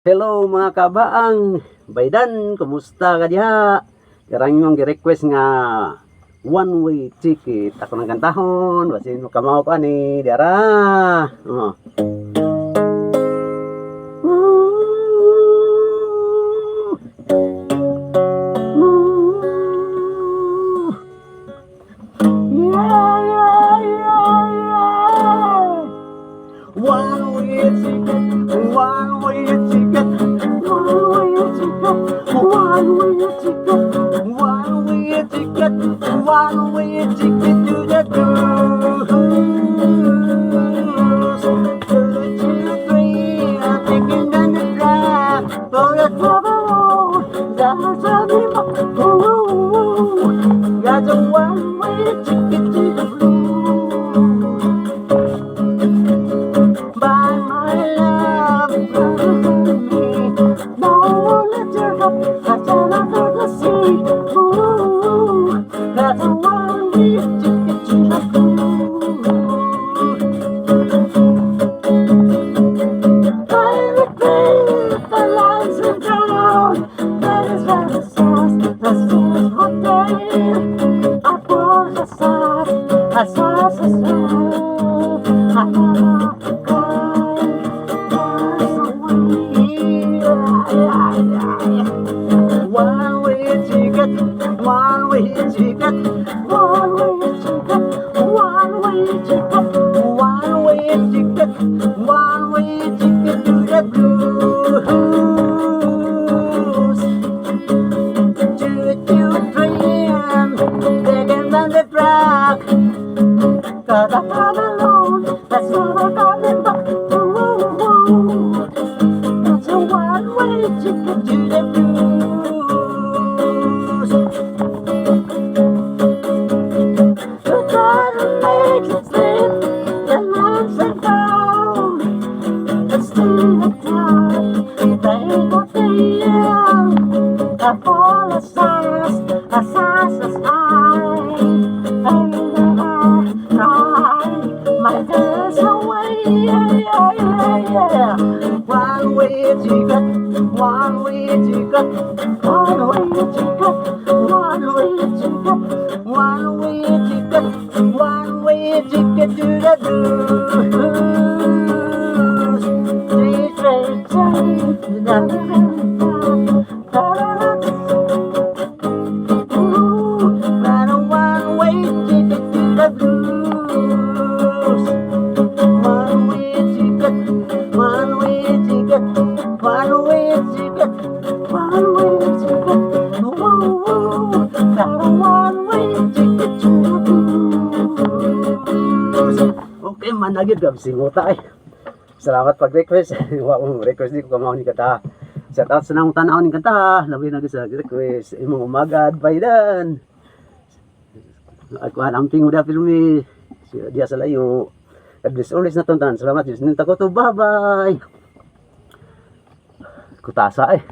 Hello mga kabaang, baydan, kumusta ka diha? Karang yung gi-request nga one-way ticket. Ako nang kantahon, basin mo kamaw ko ani, diara. Oh. One-way ticket, one-way ticket, one-way ticket, one-way ticket, one-way ticket, one-way ticket to the cruise. Two, three, I'm taking on the drive for the trouble road. That's a big got a one-way ticket to the blues. By my love, me. No one let you go. I cannot go to see. Ooh, that's a one-way ticket to the blues. I regret the lights are down. That is where the sauce hot day. I bought the sauce, I sauce, I love to cry. There's a one-way ticket, one-way ticket, one-way ticket, one-way ticket, one-way ticket, one-way ticket to the blues. Choo-choo train, taking down the track. 'Cause I'm not alone, that's what I'm talking about. Ooh, it's a one-way ticket to the blues. You gotta make it slip, your lungs are down. It's still the time, they ain't got the end. I fall aside, my days away, yeah. One-way ticket, one-way ticket, one-way ticket, one-way ticket, one-way ticket, one-way ticket to the blues. Straight to the got a one-way ticket to the blues. One-way ticket, one-way ticket, one-way ticket, one-way ticket. Ooh, got a one-way ticket to the blues. Okay, managid ka singuta eh. Salamat pag-request. Wa mo request di ko kamaw ni kata. Shout out sa nang tanaw ni kata. Labi na sa request. Imong umaga baydan. Ako ang tingod da filmi. Dia sa layo. Kadlis ulis na tontan. Salamat Diyos. Ninta ko to. Bye-bye. Kutasa eh.